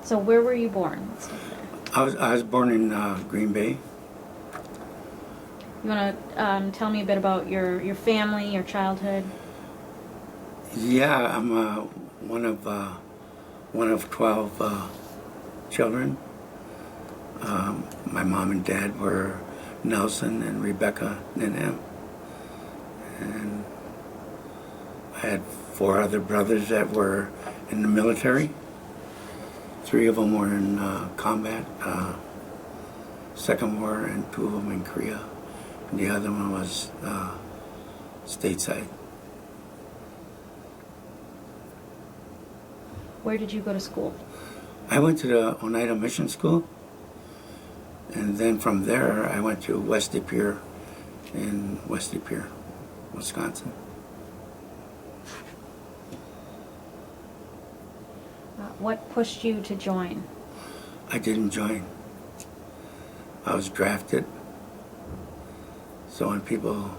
So where were you born? Let's start there. I was born in Green Bay. You want to tell me a bit about your family, your childhood? Yeah, I'm one of 12 children. My mom and dad were Nelson and Rebecca Ninham, and I had 4 other brothers that were in the military. 3 of them were in combat, Second War, and 2 of them in Korea. And the other one was stateside. Where did you go to school? I went to the Oneida Mission School, and then from there I went to West De Pere in West De Pere, Wisconsin. What pushed you to join? I didn't join. I was drafted. So when people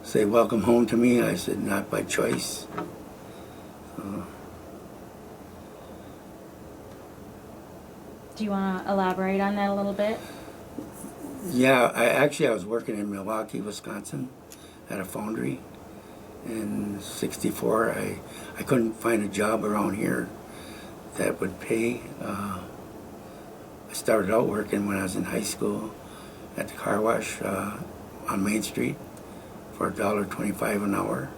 say welcome home to me, I said not by choice. Do you want to elaborate on that a little bit? Yeah, I was working in Milwaukee, Wisconsin at a foundry. In '64, I couldn't find a job around here that would pay. I started out working when I was in high school at the car wash on Main Street for $1.25 an hour.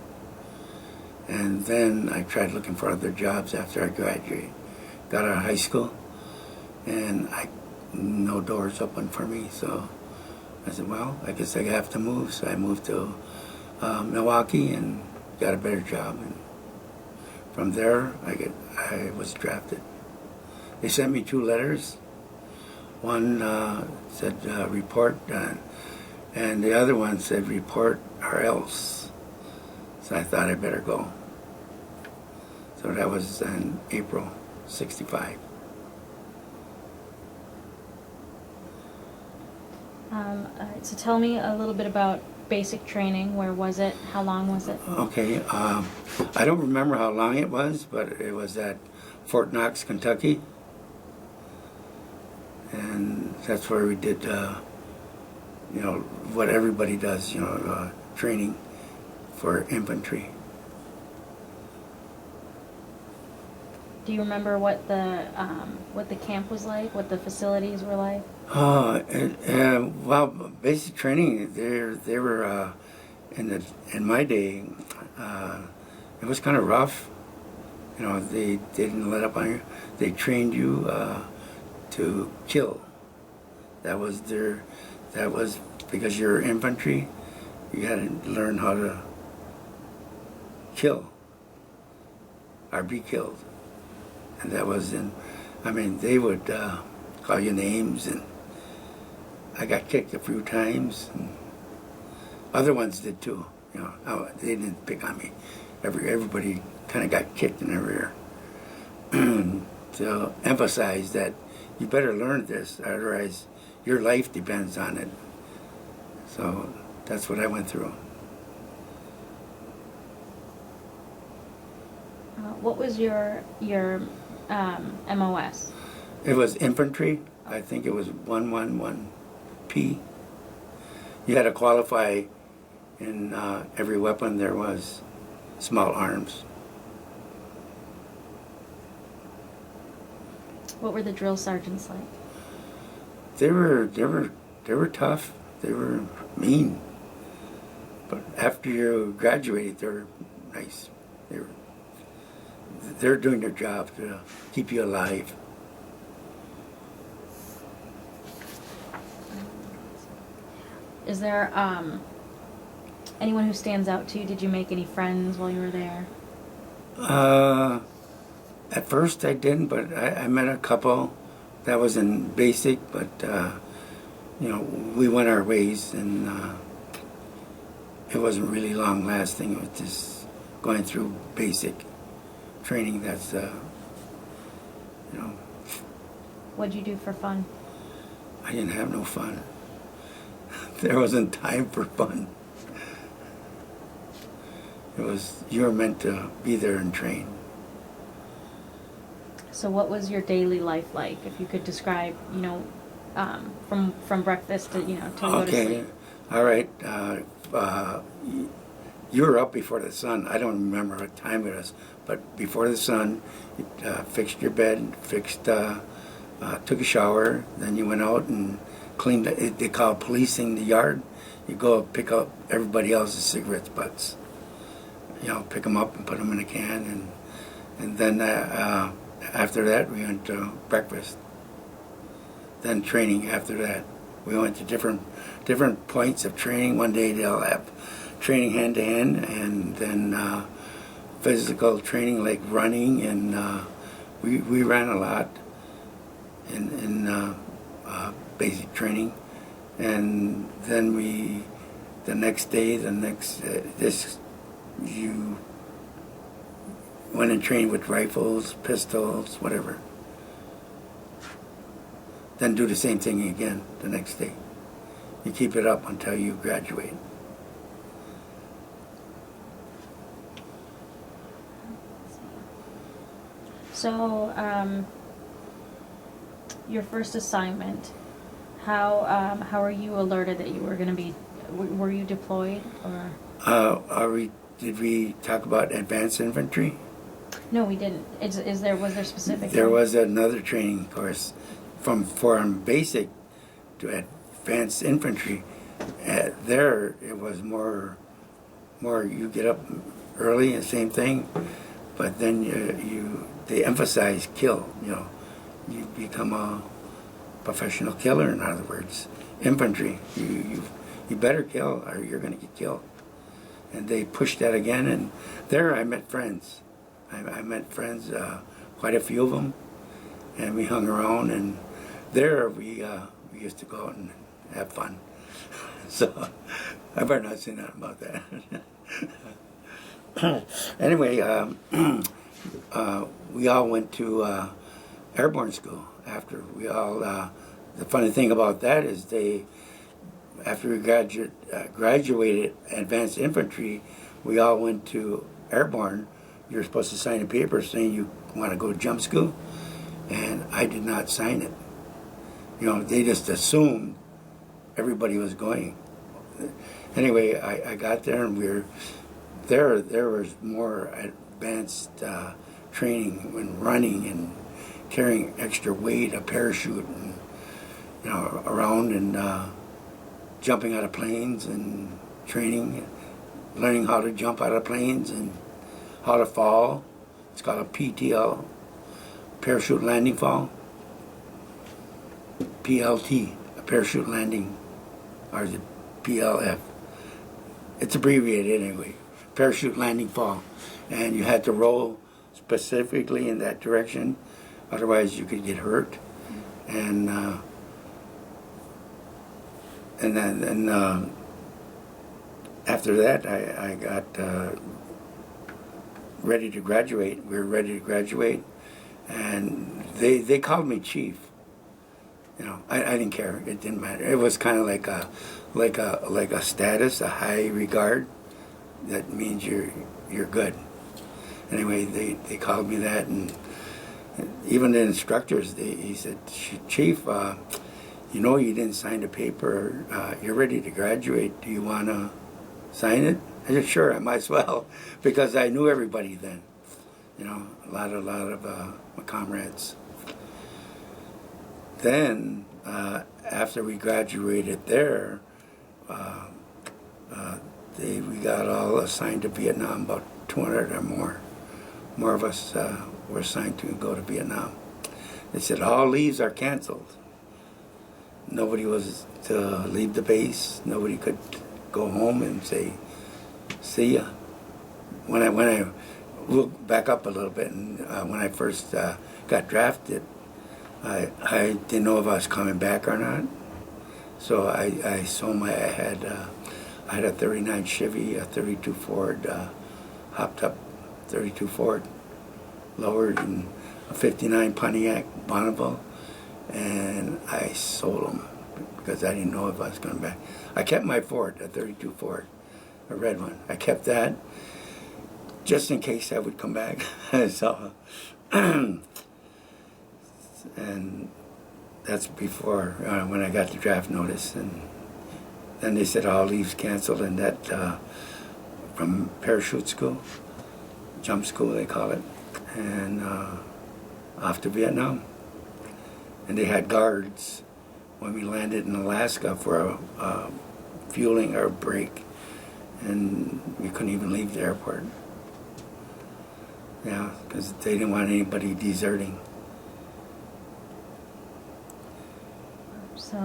And then I tried looking for other jobs after I graduated. Got out of high school, and no doors open for me, so I said, well, I guess I have to move. So I moved to Milwaukee and got a better job. And from there, I was drafted. They sent me 2 letters. One said report, and the other one said report or else. So I thought I better go. So that was in April '65. So tell me a little bit about basic training. Where was it? How long was it? Okay, I don't remember how long it was, but it was at Fort Knox, Kentucky. And that's where we did, what everybody does, training for infantry. Do you remember what the camp was like? What the facilities were like? Well, basic training. They were in my day. It was kind of rough. They didn't let up on you. They trained you to kill. That was because you're infantry. You had to learn how to kill or be killed. And that was they would call you names, and I got kicked a few times, and other ones did too. They didn't pick on me. Everybody kind of got kicked in the rear. To emphasize that you better learn this, otherwise your life depends on it. So that's what I went through. What was your MOS? It was infantry. I think it was 111P. You had to qualify in every weapon there was, small arms. What were the drill sergeants like? They were tough. They were mean. But after you graduate, they're nice. They're doing their job to keep you alive. Is there anyone who stands out to you? Did you make any friends while you were there? At first I didn't, but I met a couple that was in basic, but we went our ways, and it wasn't really long lasting. It was just going through basic training. That's What'd you do for fun? I didn't have no fun. There wasn't time for fun. It was, you were meant to be there and train. So what was your daily life like? If you could describe, from breakfast to, till you go to sleep. All right. You were up before the sun. I don't remember what time it was, but before the sun, you fixed your bed, took a shower, then you went out and cleaned it. They call policing the yard. You go pick up everybody else's cigarette butts. Pick them up and put them in a can, and then after that we went to breakfast. Then training after that. We went to different points of training. One day they'll have training hand to hand, and then physical training like running, and we ran a lot in basic training, and then the next day you went and trained with rifles, pistols, whatever. Then do the same thing again the next day. You keep it up until you graduate. So, your first assignment, how are you alerted that you were going to be, were you deployed, or? Did we talk about advanced infantry? No, we didn't. Was there specific? There was another training course from basic to advanced infantry. There it was more you get up early, the same thing, but then they emphasize kill. You become a professional killer. In other words, infantry. You better kill or you're going to get killed. And they pushed that again, and there I met friends. I met friends, quite a few of them, and we hung around. And there we used to go out and have fun. So I better not say nothing about that. Anyway, we all went to Airborne School after we all. The funny thing about that is after we graduated advanced infantry, we all went to Airborne. You were supposed to sign a paper saying you want to go to jump school, and I did not sign it. They just assumed everybody was going. Anyway, I got there, and there was more advanced training in running and carrying extra weight, a parachute, and around, and jumping out of planes, and training, learning how to jump out of planes and how to fall. It's called a PTL, parachute landing fall. PLT, a parachute landing, or the PLF. It's abbreviated anyway. Parachute landing fall, and you had to roll specifically in that direction, otherwise you could get hurt. And then after that, I got ready to graduate. We were ready to graduate, and they called me chief. I didn't care. It didn't matter. It was kind of like a status, a high regard. That means you're good. Anyway, they called me that, and even the instructors, he said, Chief, you didn't sign the paper. You're ready to graduate. Do you want to sign it? I said, sure, I might as well, because I knew everybody then. A lot of my comrades. Then, after we graduated there, we got all assigned to Vietnam, about 200 or more. More of us were assigned to go to Vietnam. They said all leaves are canceled. Nobody was to leave the base. Nobody could go home and say, see ya. When I look back up a little bit, and when I first got drafted, I didn't know if I was coming back or not. So I had a 39 Chevy, a 32 Ford, hopped up 32 Ford, lowered, and a 59 Pontiac Bonneville, and I sold them because I didn't know if I was coming back. I kept my Ford, a 32 Ford, a red one. I kept that just in case I would come back. So And that's before when I got the draft notice, and then they said all leaves canceled, and that from parachute school, jump school they call it, and off to Vietnam. And they had guards when we landed in Alaska for a fueling or break, and we couldn't even leave the airport. Yeah, because they didn't want anybody deserting. So,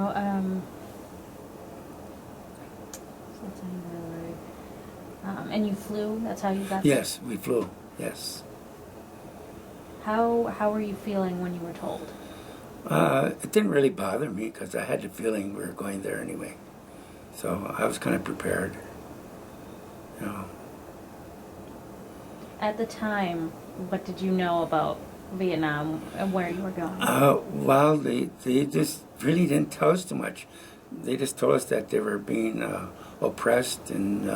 and you flew? That's how you got there? Yes, we flew, yes. How were you feeling when you were told? It didn't really bother me because I had the feeling we were going there anyway. So I was kind of prepared. You know. At the time, what did you know about Vietnam and where you were going? Well, they just really didn't tell us too much. They just told us that they were being oppressed, and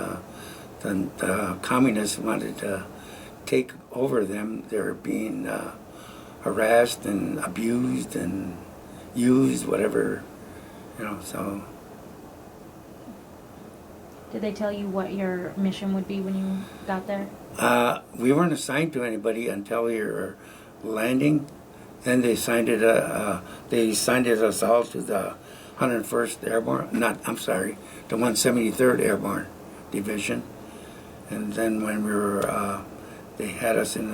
the communists wanted to take over them. They were being harassed and abused and used, whatever, you know, so. Did they tell you what your mission would be when you got there? We weren't assigned to anybody until we were landing. Then they assigned us all to the 101st Airborne, the 173rd Airborne Division. And then when we were, they had us in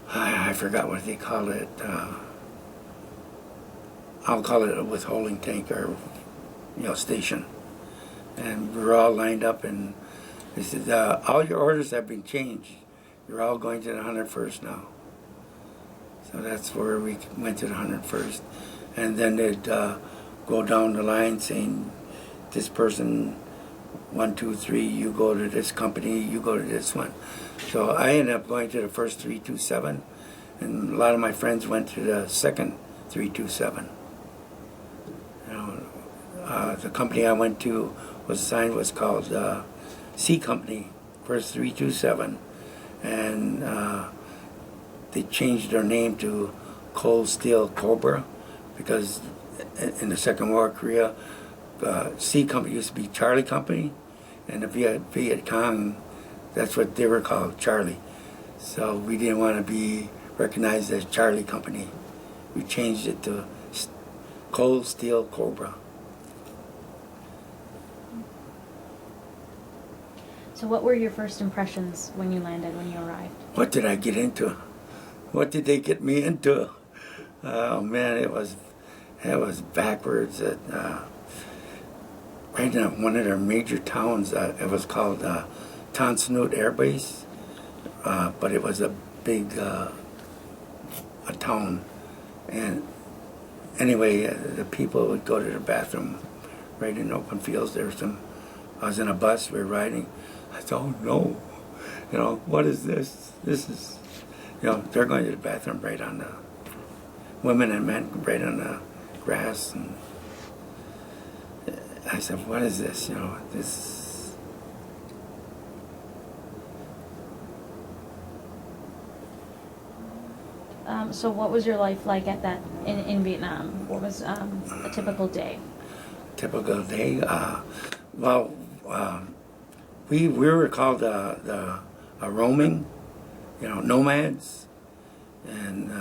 I forgot what they call it. I'll call it a withholding tank or, station. And we were all lined up, and they said, all your orders have been changed. You're all going to the 101st now. So that's where we went to the 101st. And then they'd go down the line saying, this person, 1, 2, 3, you go to this company, you go to this one. So I ended up going to the first 327, and a lot of my friends went to the second 327. The company I went to was called C Company, first 327, and they changed their name to Cold Steel Cobra because in the Second War of Korea, C Company used to be Charlie Company, and the Viet Cong, that's what they were called, Charlie. So we didn't want to be recognized as Charlie Company. We changed it to Cold Steel Cobra. So what were your first impressions when you landed, when you arrived? What did I get into? What did they get me into? Oh man, it was backwards. Right in one of their major towns, it was called Tan Son Air Base, but it was a big a town. And anyway, the people would go to the bathroom right in open fields. I was in a bus, we were riding. I thought, oh no, what is this? This is, they're going to the bathroom right on the, women and men right on the grass. And I said, what is this? This. So what was your life like in Vietnam? What was a typical day? Typical day? We were called a roaming, nomads, and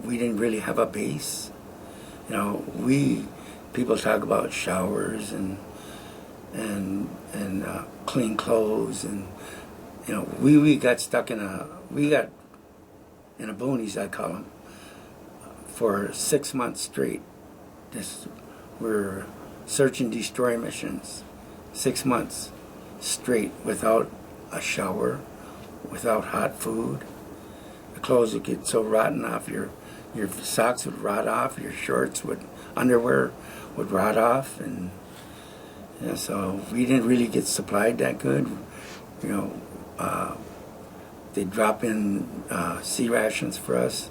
we didn't really have a base. People talk about showers and clean clothes, and we got stuck in the boonies, I call them, for 6 months straight. We're search and destroy missions, 6 months straight without a shower, without hot food. The clothes would get so rotten off, your socks would rot off, your underwear would rot off, and so we didn't really get supplied that good. They drop in sea rations for us.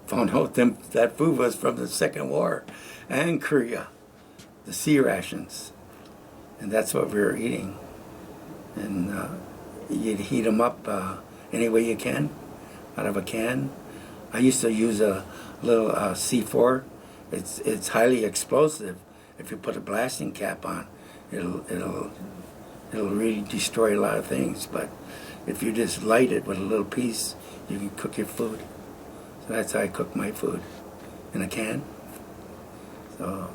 Found out that food was from the Second War and Korea, the sea rations, and that's what we were eating. And you'd heat them up any way you can, out of a can. I used to use a little C4. It's highly explosive. If you put a blasting cap on, it'll really destroy a lot of things. But if you just light it with a little piece, you can cook your food. So that's how I cook my food, in a can. So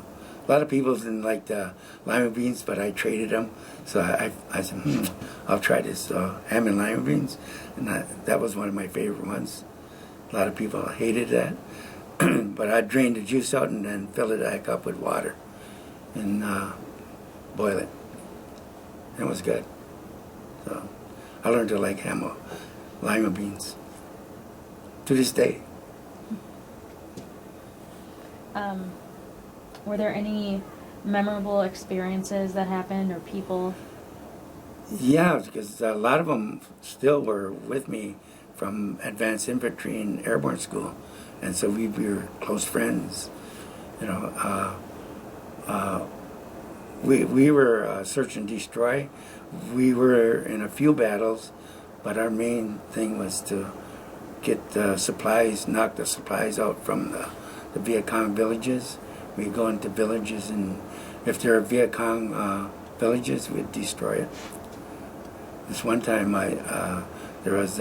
a lot of people didn't like the lima beans, but I traded them. So I said, I'll try this ham and lima beans, and that was one of my favorite ones. A lot of people hated that, but I drained the juice out and then fill it back up with water and boil it. It was good. So I learned to like ham lima beans to this day. Were there any memorable experiences that happened or people? Yeah, because a lot of them still were with me from advanced infantry and airborne school, and so we were close friends. You know, we were search and destroy. We were in a few battles, but our main thing was to get the supplies, knock the supplies out from the Viet Cong villages. We'd go into villages, and if there are Viet Cong villages, we'd destroy it. This one time, there was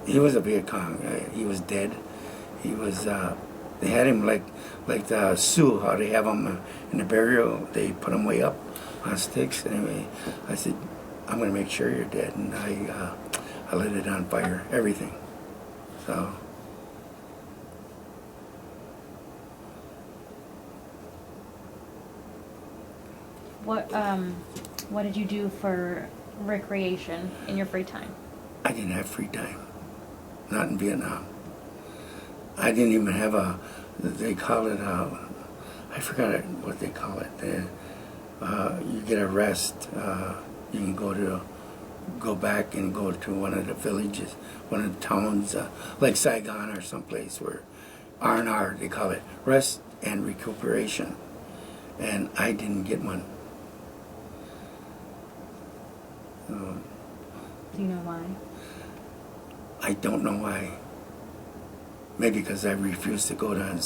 he was a Viet Cong. He was dead. He was. They had him like the Sioux, how they have him in the burial. They put him way up on sticks. Anyway, I said, I'm going to make sure you're dead, and I lit it on fire, everything. So. What did you do for recreation in your free time? I didn't have free time. Not in Vietnam. I didn't even have they call it, I forgot what they call it. You get a rest. You can go back and go to one of the villages, one of the towns, like Saigon or someplace where R&R, they call it, rest and recuperation. And I didn't get one. Do you know why? I don't know why. Maybe because I refused to go down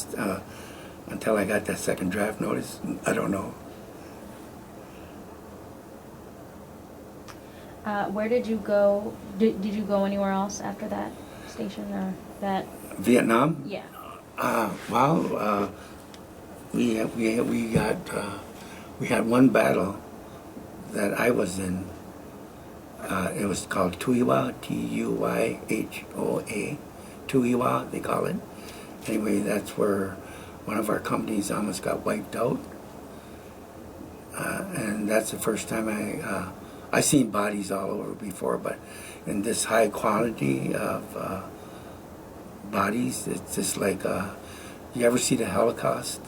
until I got that second draft notice. I don't know. Where did you go? Did you go anywhere else after that station or that? Vietnam? Yeah. We had one battle that I was in. It was called Tuywa, Tuyhoa, Tuywa, they call it. Anyway, that's where one of our companies almost got wiped out. And that's the first time I seen bodies all over before, but in this high quality of bodies, it's just like, you ever see the Holocaust?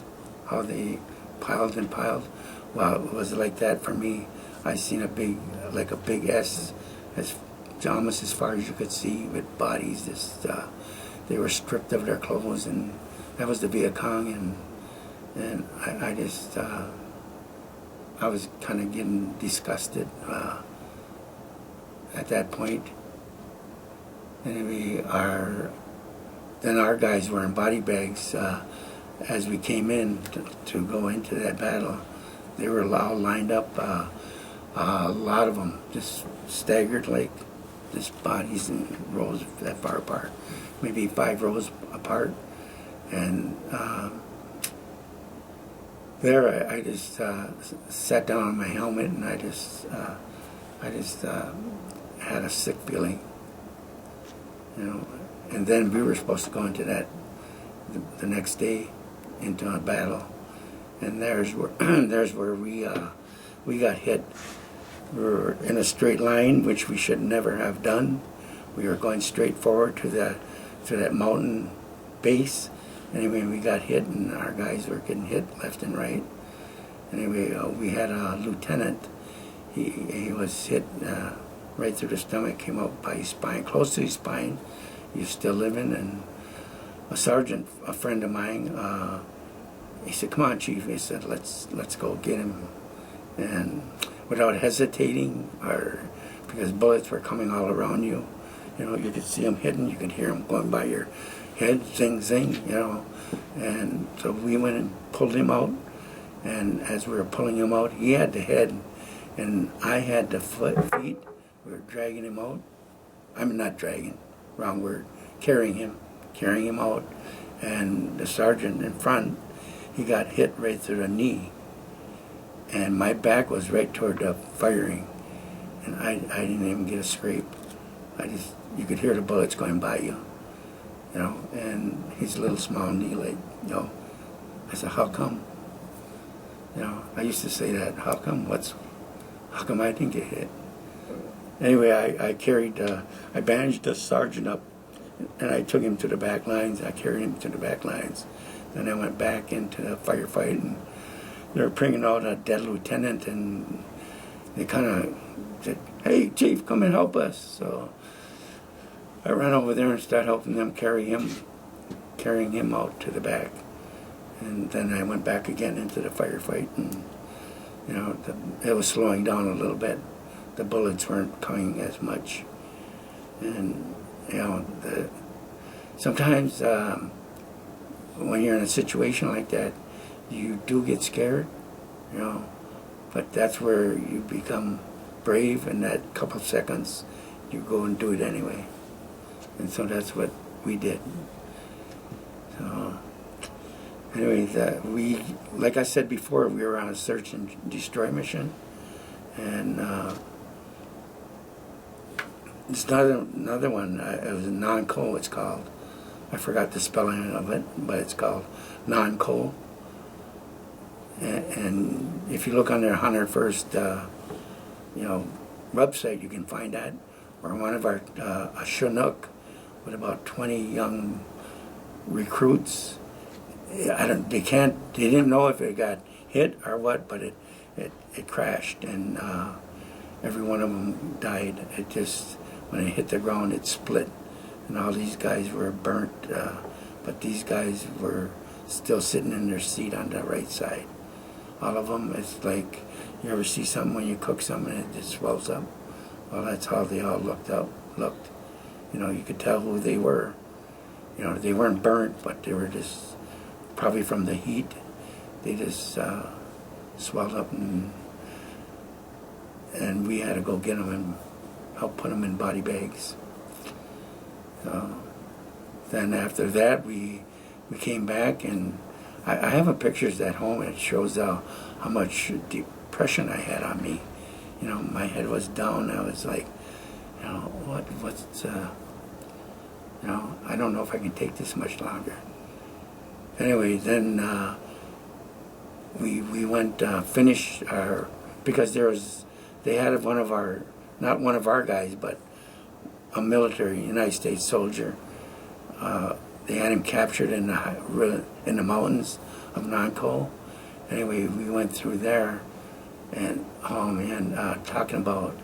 How they piled and piled? Well, it was like that for me. I seen a big S, almost as far as you could see, with bodies. They were stripped of their clothes, and that was the Viet Cong, and I just I was kind of getting disgusted at that point. Anyway, our guys were in body bags as we came in to go into that battle. They were all lined up. A lot of them just staggered, like just bodies in rows that far apart, maybe 5 rows apart. And there I just sat down on my helmet, and I just had a sick feeling, you know. And then we were supposed to go into that the next day into a battle, and there's where we got hit. We were in a straight line, which we should never have done. We were going straight forward to that mountain base. Anyway, we got hit, and our guys were getting hit left and right. Anyway, we had a lieutenant. He was hit right through the stomach, came up by his spine, close to his spine. He was still living, and a sergeant, a friend of mine, he said, "Come on, Chief." He said, "Let's go get him." And without hesitating or because bullets were coming all around you. You know, you could see them hitting, you could hear them going by your head, zing, zing, you know. And so we went and pulled him out, and as we were pulling him out, he had the head, and I had the feet. We were dragging him out. I mean, not dragging, wrong word, carrying him out. And the sergeant in front, he got hit right through the knee. And my back was right toward the firing. And I didn't even get a scrape. You could hear the bullets going by you. You know, and his little small knee, like, you know. I said, how come? You know, I used to say that, how come I didn't get hit? Anyway, I bandaged the sergeant up, and I took him to the back lines. I carried him to the back lines. Then I went back into the firefight, and they were bringing out a dead lieutenant, and they kind of said, hey, Chief, come and help us. So I ran over there and started helping them carrying him out to the back. And then I went back again into the firefight, and, you know, it was slowing down a little bit. The bullets weren't coming as much. And, you know, sometimes when you're in a situation like that, you do get scared, you know, but that's where you become brave. In that couple seconds, you go and do it anyway. And so that's what we did. So anyway, like I said before, we were on a search and destroy mission, and it's another one. It was a non-coal, it's called. I forgot the spelling of it, but it's called non-coal. And if you look on their Hunter First, you know, website, you can find that. Or one of our a Chinook with about 20 young recruits. They didn't know if it got hit or what, but it crashed, and every one of them died. It just, when it hit the ground, it split, and all these guys were burnt, but these guys were still sitting in their seat on the right side. All of them, it's like, you ever see something when you cook something and it just swells up? Well, that's how they all looked. You know, you could tell who they were. You know, they weren't burnt, but they were just, probably from the heat, they just swelled up, and we had to go get them and help put them in body bags. So then after that, we came back, and I have a pictures at home. It shows how much depression I had on me. You know, my head was down. I was like, you know, what's you know, I don't know if I can take this much longer. Anyway, then we went finish our, because they had one of our, not one of our guys, but a military United States soldier. They had him captured in the mountains of non-coal. Anyway, we went through there, and oh man, talking about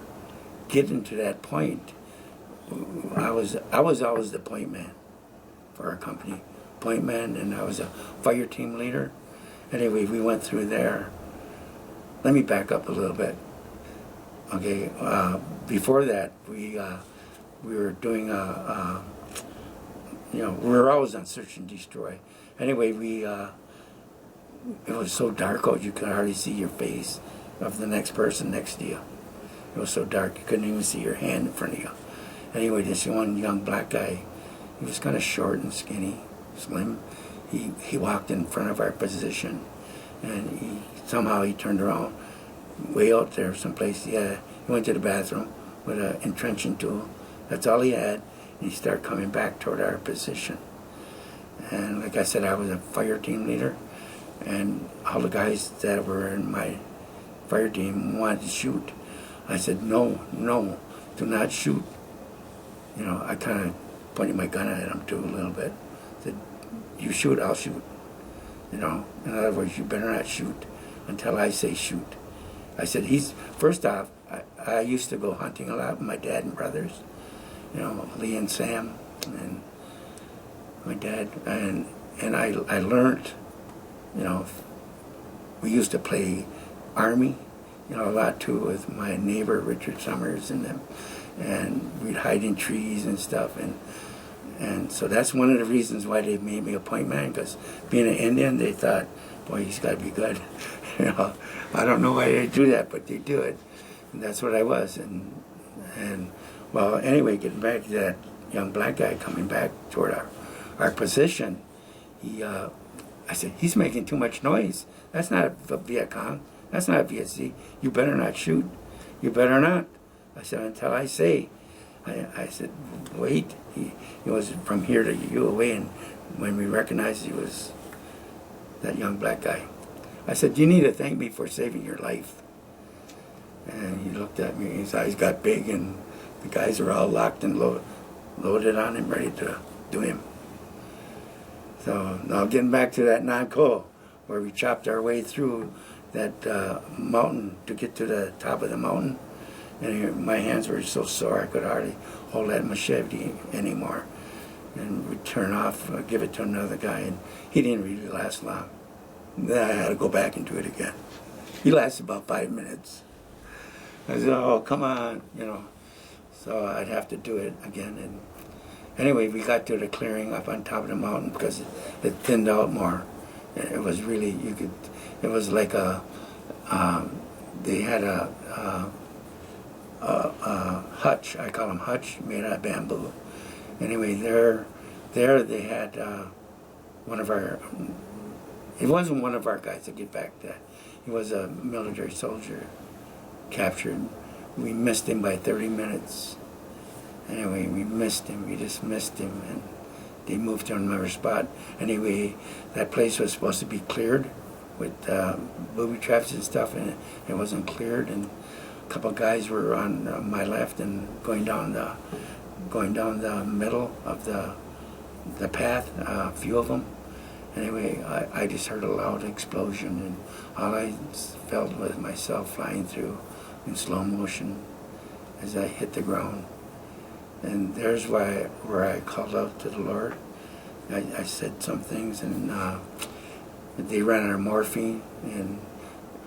getting to that point. I was always the point man for our company, point man, and I was a fire team leader. Anyway, we went through there. Let me back up a little bit. Okay, before that, we were doing you know, we were always on search and destroy. Anyway, it was so dark out you could hardly see your face of the next person next to you. It was so dark you couldn't even see your hand in front of you. Anyway, this one young black guy, he was kind of short and skinny, slim. He walked in front of our position, and somehow he turned around, way out there someplace. Yeah, he went to the bathroom with an entrenching tool. That's all he had. And he started coming back toward our position. And like I said, I was a fire team leader, and all the guys that were in my fire team wanted to shoot. I said, no, do not shoot. You know, I kind of pointed my gun at him too a little bit. I said, you shoot, I'll shoot. You know, in other words, you better not shoot until I say shoot. I said, first off, I used to go hunting a lot with my dad and brothers. You know, Lee and Sam, and my dad, and I learned, you know, we used to play Army, a lot too with my neighbor Richard Summers and them, and we'd hide in trees and stuff, and so that's one of the reasons why they made me a point man, because being an Indian, they thought, boy, he's got to be good. I don't know why they do that, but they do it, and that's what I was. And well, anyway, getting back to that young black guy coming back toward our position, I said, he's making too much noise. That's not a Viet Cong. That's not a VSC. You better not shoot. You better not. I said, until I say. I said, wait. He was from here to you away, and when we recognized he was that young black guy, I said, you need to thank me for saving your life. And he looked at me, his eyes got big, and the guys were all locked and loaded on him, ready to do him. So now getting back to that non-co, where we chopped our way through that mountain to get to the top of the mountain. And my hands were so sore I could hardly hold that machete anymore. And we'd turn off, give it to another guy, and he didn't really last long. Then I had to go back and do it again. He lasted about 5 minutes. I said, oh, come on, So I'd have to do it again. And anyway, we got to the clearing up on top of the mountain because it thinned out more. It was really, it was like they had a hutch, I call them hutch, made out of bamboo. Anyway, there they had one of our, it wasn't one of our guys, to get back to that. He was a military soldier captured. We missed him by 30 minutes. Anyway, we just missed him, and they moved to another spot. Anyway, that place was supposed to be cleared with booby traps and stuff, and it wasn't cleared, and a couple of guys were on my left and going down the middle of the path, a few of them. Anyway, I just heard a loud explosion, and all I felt was myself flying through in slow motion as I hit the ground. And there's where I called out to the Lord. I said some things, and they ran out of morphine, and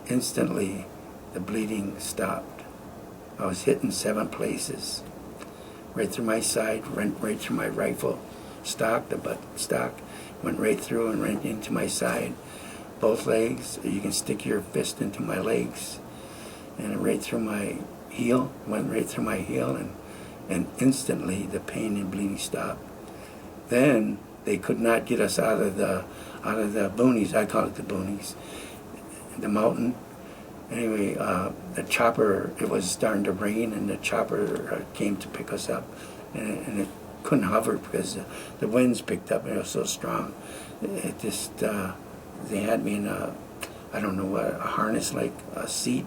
instantly the bleeding stopped. I was hit in 7 places, right through my side, right through my rifle stock, the butt stock, went right through and right into my side. Both legs, you can stick your fist into my legs, and right through my heel, went right through my heel, and instantly the pain and bleeding stopped. Then they could not get us out of the boonies. I call it the boonies, the mountain. Anyway, the chopper, it was starting to rain, and the chopper came to pick us up, and it couldn't hover because the winds picked up and it was so strong. It just, they had me in I don't know what, a harness, like a seat,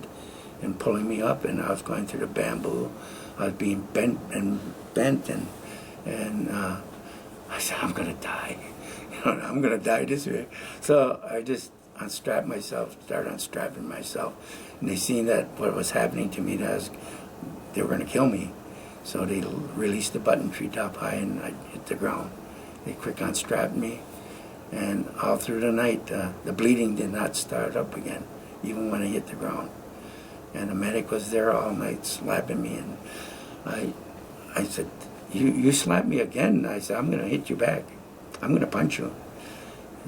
and pulling me up, and I was going through the bamboo. I was being bent, and I said, I'm gonna die. I'm gonna die this way. So I just started unstrapping myself, and they seen that what was happening to me, they were gonna kill me. So they released the button treetop high, and I hit the ground. They quick unstrapped me, and all through the night, the bleeding did not start up again, even when I hit the ground. And the medic was there all night slapping me, and I said, you slap me again? I said, I'm going to hit you back. I'm going to punch you.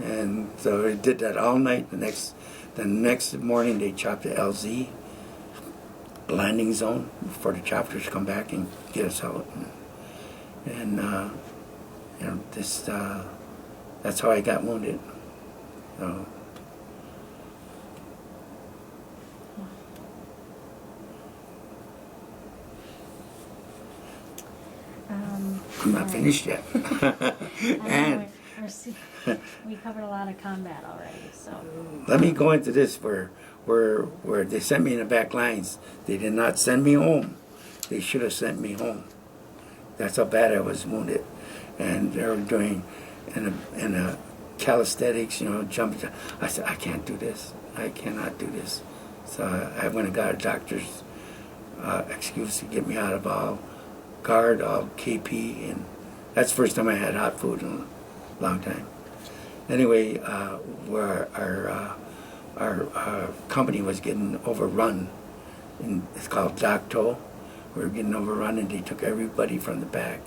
And so they did that all night. The next morning, they chopped the LZ landing zone for the choppers to come back and get us out. And that's how I got wounded. So, I'm not finished yet. And we covered a lot of combat already, so. Let me go into this where they sent me in the back lines. They did not send me home. They should have sent me home. That's how bad I was wounded. And they were doing in a calisthenics, jumping. I said, I can't do this. I cannot do this. So I went and got a doctor's excuse to get me out of all guard, all KP, and that's the first time I had hot food in a long time. Anyway, where our company was getting overrun and it's called Docto. We were getting overrun, and they took everybody from the back,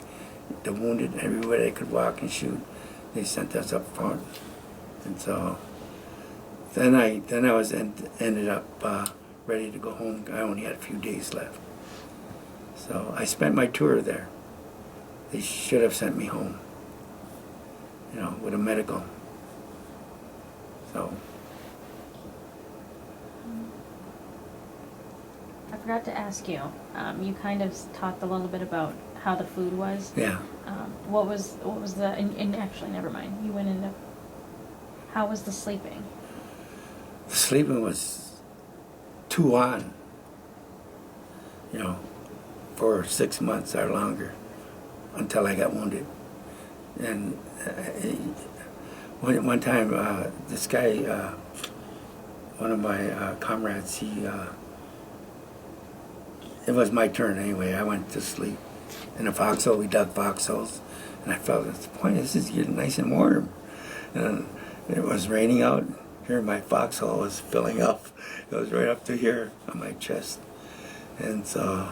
the wounded, everywhere they could walk and shoot. They sent us up front, and so then I was ended up ready to go home. I only had a few days left, so I spent my tour there. They should have sent me home, with a medical. So. I forgot to ask you. You kind of talked a little bit about how the food was. Yeah. What was the and actually never mind. You went into how was the sleeping? The sleeping was 2 on. For 6 months or longer, until I got wounded. And one time, this guy, one of my comrades, it was my turn anyway. I went to sleep in a foxhole. We dug foxholes, and I felt at the point, this is getting nice and warm. And it was raining out. Here, my foxhole was filling up. It was right up to here on my chest, and so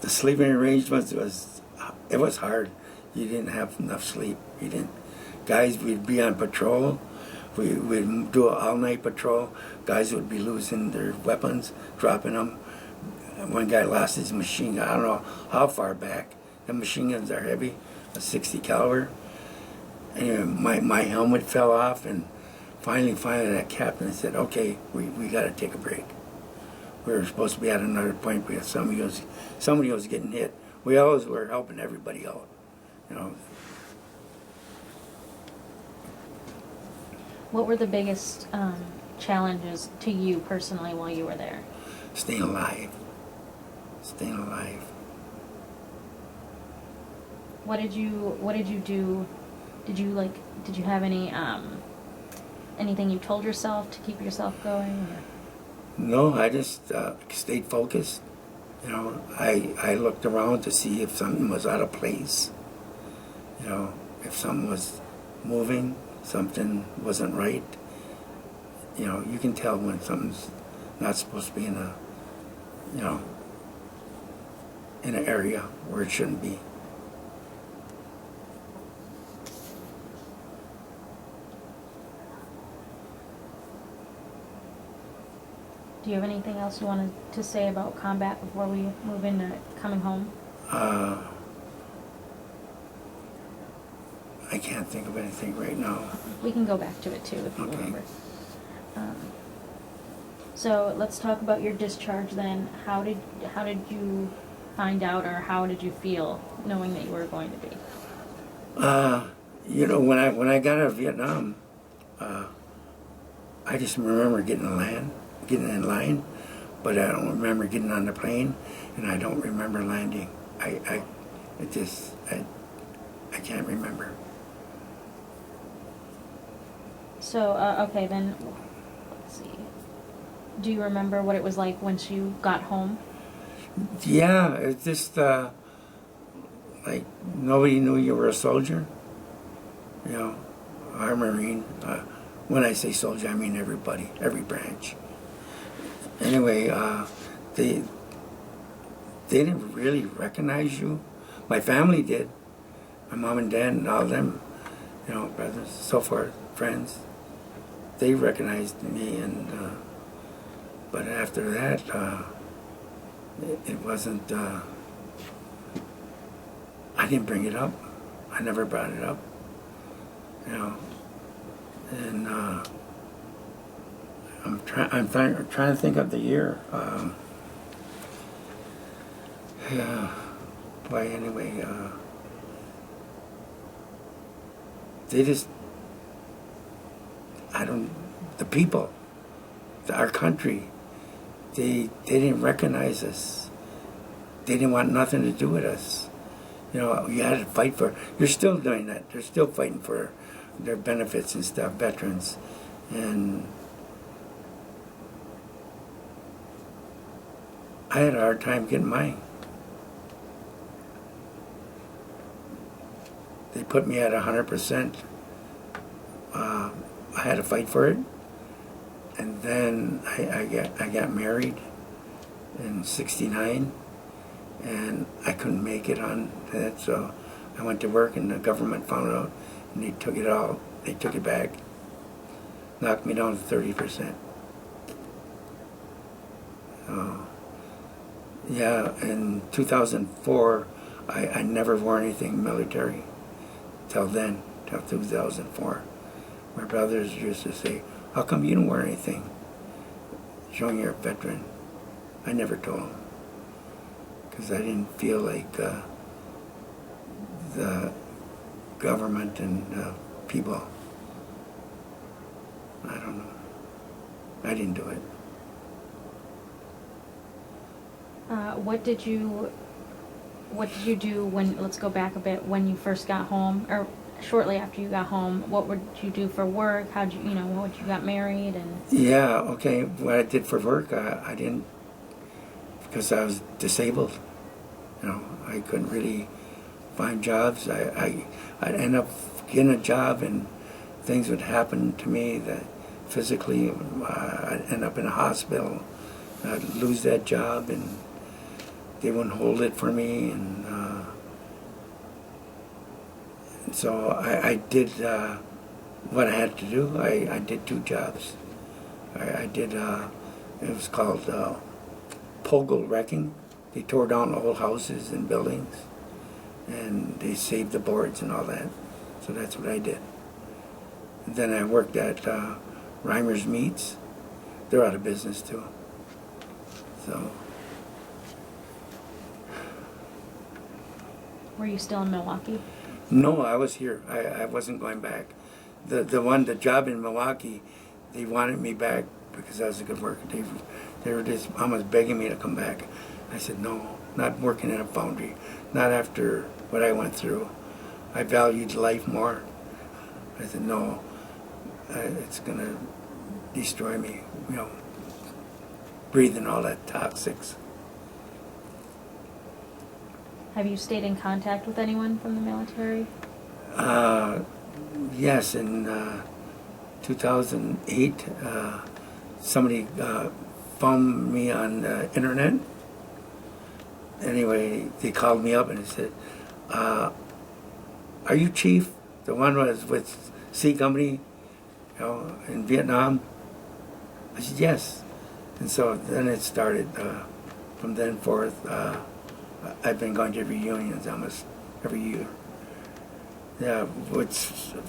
the sleeping arrangements it was hard. You didn't have enough sleep. You didn't. Guys, we'd be on patrol. We'd do an all-night patrol. Guys would be losing their weapons, dropping them. One guy lost his machine gun. I don't know how far back. The machine guns are heavy, a 60 caliber. Anyway, my helmet fell off, and finally that captain said, "Okay, we got to take a break." We were supposed to be at another point because somebody was getting hit. We always were helping everybody out, What were the biggest challenges to you personally while you were there? Staying alive. What did you do? Did you have anything you told yourself to keep yourself going? Or? No, I just stayed focused. I looked around to see if something was out of place. If something was moving, something wasn't right. You can tell when something's not supposed to be in an area where it shouldn't be. Do you have anything else you wanted to say about combat before we move into coming home? I can't think of anything right now. We can go back to it too if you Okay. remember. So let's talk about your discharge then. How did you find out, or how did you feel knowing that you were going to be? When I got out of Vietnam, I just remember getting in line, but I don't remember getting on the plane, and I don't remember landing. I can't remember. So okay, then let's see. Do you remember what it was like once you got home? Yeah, it's just like nobody knew you were a soldier. Our Marine. When I say soldier, I mean everybody, every branch. Anyway, they didn't really recognize you. My family did. My mom and dad and all of them, brothers, so forth, friends. They recognized me, and but after that, it wasn't. I didn't bring it up. I never brought it up. And I'm trying to think of the year. But anyway, they just. The people, our country, they didn't recognize us. They didn't want nothing to do with us. You had to fight for, you're still doing that. They're still fighting for their benefits and stuff, veterans. And I had a hard time getting mine. They put me at 100%. I had to fight for it, and then I got married, in '69, and I couldn't make it on that, so I went to work, and the government found out, and they took it all. They took it back, knocked me down to 30%. Yeah, in 2004, I never wore anything military till then, till 2004. My brothers used to say, "How come you don't wear anything, showing you're a veteran?" I never told them, because I didn't feel like the government and people, I don't know, I didn't do it. What did you do when, let's go back a bit, when you first got home, or shortly after you got home? What would you do for work? How'd you, what you got married and? Yeah, okay, what I did for work, I didn't, because I was disabled. I couldn't really find jobs. I'd end up getting a job, and things would happen to me that physically, I'd end up in a hospital. I'd lose that job, and they wouldn't hold it for me, and so I did what I had to do. I did 2 jobs. I did, it was called Poggle wrecking. They tore down old houses and buildings, and they saved the boards and all that. So that's what I did. And then I worked at Reimer's Meats. They're out of business too. So. Were you still in Milwaukee? No, I was here. I wasn't going back. The job in Milwaukee, they wanted me back because I was a good worker. They were just almost begging me to come back. I said, no, not working in a foundry. Not after what I went through. I valued life more. I said, no, it's going to destroy me, breathing all that toxics. Have you stayed in contact with anyone from the military? Yes, in 2008, somebody found me on the internet. Anyway, they called me up and they said, "Are you Chief? The one was with C Company, in Vietnam?" I said, "Yes." And so then it started. From then forth, I've been going to reunions almost every year. Yeah,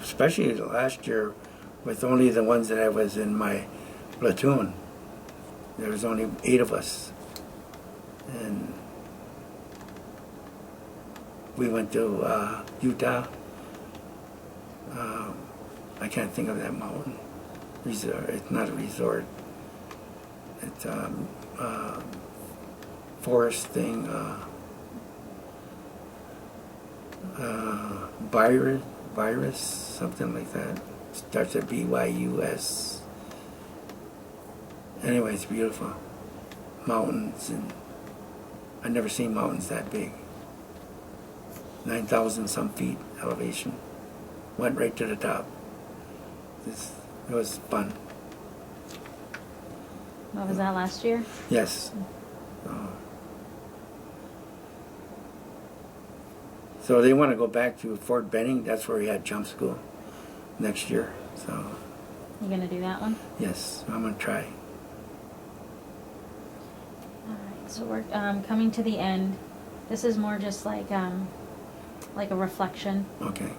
especially last year, with only the ones that I was in my platoon. There was only 8 of us, and we went to Utah. I can't think of that mountain. Resort. It's not a resort. It's forest thing. Virus, something like that. Starts at BYUS. Anyway, it's beautiful. Mountains, and I've never seen mountains that big. 9,000 some feet elevation. Went right to the top. It was fun. What was that, last year? Yes. So they want to go back to Fort Benning. That's where we had jump school next year. So. You gonna do that one? Yes, I'm gonna try. All right. So we're coming to the end. This is more just like a reflection. Okay.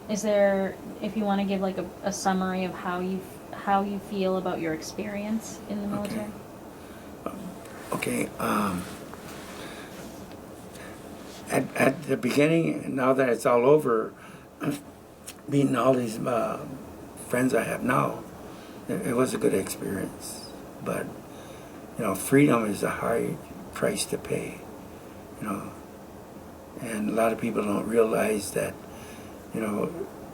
Is there, if you want to give like a summary of how you feel about your experience in the military? Okay. At the beginning, now that it's all over, meeting all these friends I have now, it was a good experience. But, freedom is a high price to pay, And a lot of people don't realize that,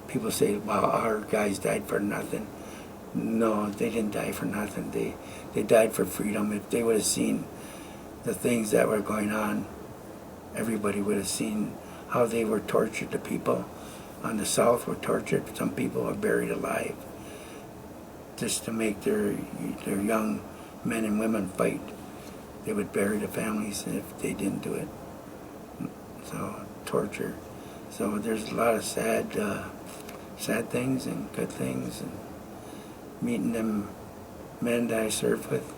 people say, well, our guys died for nothing. No, they didn't die for nothing. They died for freedom. If they would have seen the things that were going on, everybody would have seen how they were tortured. The people on the South were tortured. Some people were buried alive just to make their young men and women fight they would bury the families if they didn't do it. So torture. So there's a lot of sad things and good things, and meeting them men that I served with,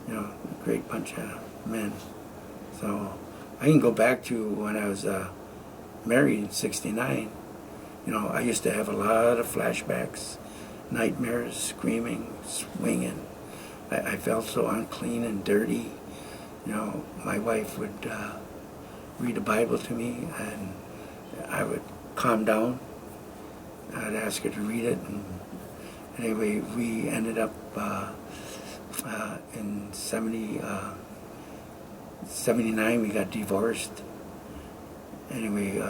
a great bunch of men. So I can go back to when I was married in '69. I used to have a lot of flashbacks, nightmares, screaming, swinging. I felt so unclean and dirty. My wife would read the Bible to me, and I would calm down. I'd ask her to read it, and anyway, we ended up in 79, we got divorced. Anyway,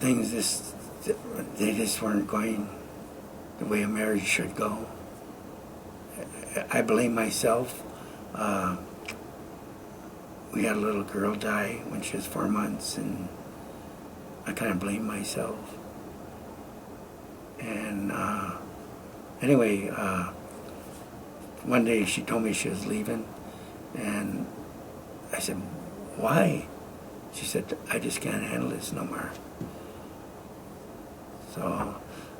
things they just weren't going the way a marriage should go. I blame myself. We had a little girl die when she was 4 months, and I kind of blame myself. And anyway, one day she told me she was leaving, and I said, "Why?" She said, "I just can't handle this no more." So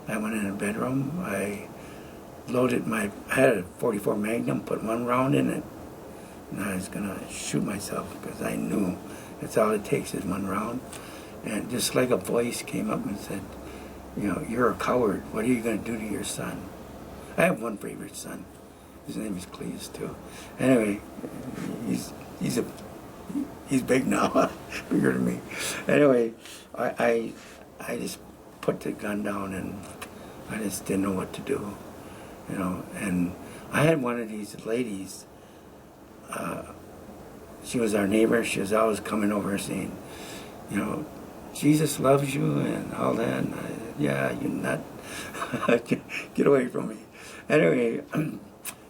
I went in the bedroom. I had a .44 Magnum, put one round in it, and I was going to shoot myself because I knew that's all it takes is one round. And just like a voice came up and said, "You're a coward. What are you going to do to your son?" I have one favorite son. His name is Cletus too. Anyway, he's big now, bigger than me. Anyway, I just put the gun down, and I just didn't know what to do, And I had one of these ladies. She was our neighbor. She was always coming over saying, "Jesus loves you," and all that. And I said, "Yeah, you nut. Get away from me." Anyway,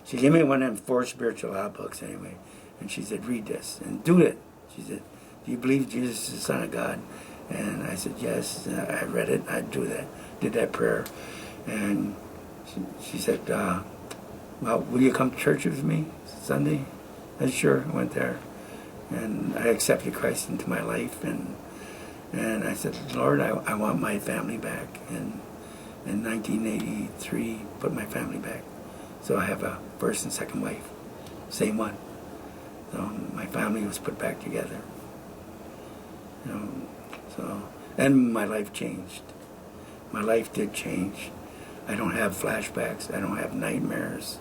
she gave me one of them 4 spiritual law books anyway. And she said, "Read this and do it." She said, "Do you believe Jesus is the Son of God?" And I said, "Yes." I read it. I did that prayer. And she said, "Well, will you come to church with me Sunday?" I said, "Sure." I went there. And I accepted Christ into my life. And I said, "Lord, I want my family back." And in 1983, put my family back. So I have a first and second wife, same one. So my family was put back together. And my life changed. My life did change. I don't have flashbacks. I don't have nightmares.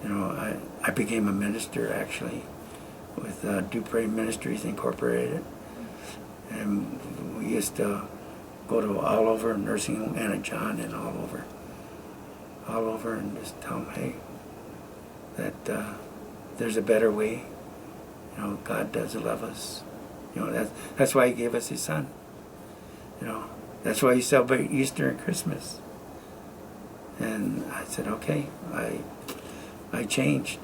I became a minister actually with Dupre Ministries Incorporated, and we used to go to all over nursing home, Anna John, and all over, and just tell them, hey, that there's a better way. God does love us. That's why He gave us His Son. That's why you celebrate Easter and Christmas. And I said, okay, I changed.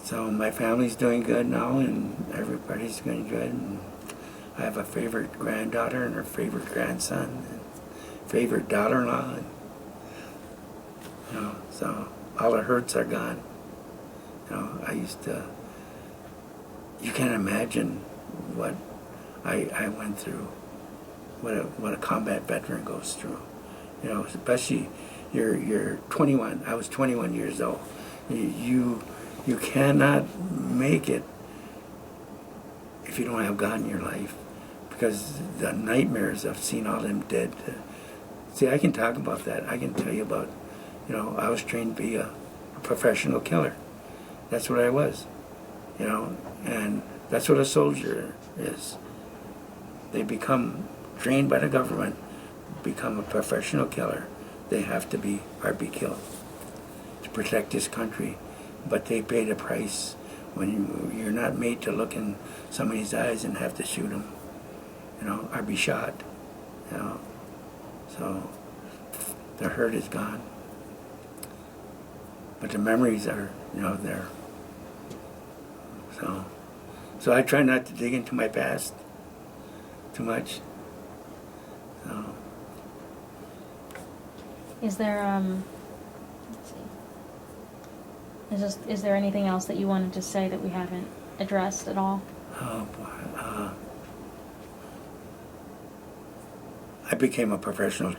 So my family's doing good now, and everybody's doing good. And I have a favorite granddaughter and her favorite grandson, and favorite daughter-in-law. So all the hurts are gone. You can't imagine what I went through, what a combat veteran goes through. Especially you're 21. I was 21 years old. You cannot make it if you don't have God in your life, because the nightmares of seeing all them dead. See, I can talk about that. I can tell you about, I was trained to be a professional killer. That's what I was, and that's what a soldier is. They become trained by the government, become a professional killer. They have to be killed to protect this country, but they pay the price when you're not made to look in somebody's eyes and have to shoot them, or be shot, So the hurt is gone, but the memories are, there. So I try not to dig into my past too much. Is there let's see. Is there anything else that you wanted to say that we haven't addressed at all? Oh boy. I became a professional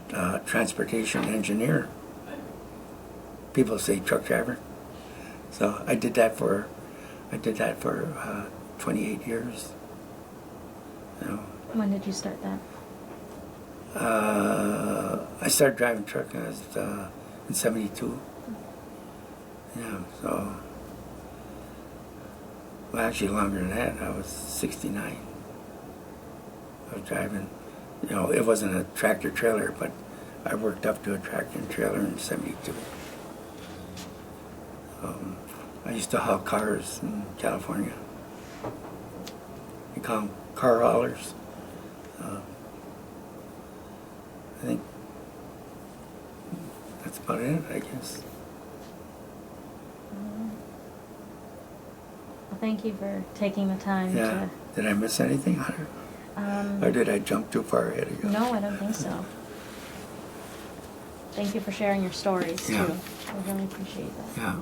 transportation engineer. People say truck driver. So I did that for 28 years. You know. When did you start that? I started driving truck when I was in '72. Yeah, so well, actually longer than that. I was 69. I was driving. You know, it wasn't a tractor trailer, but I worked up to a tractor and trailer in '72. I used to haul cars in California. We call them car haulers. I think that's about it, I guess. Well, thank you for taking the time Yeah. Did I miss anything, Hunter? Or did I jump too far ahead of you? No, I don't think so. Thank you for sharing your stories, Yeah. too. I really appreciate that. Yeah.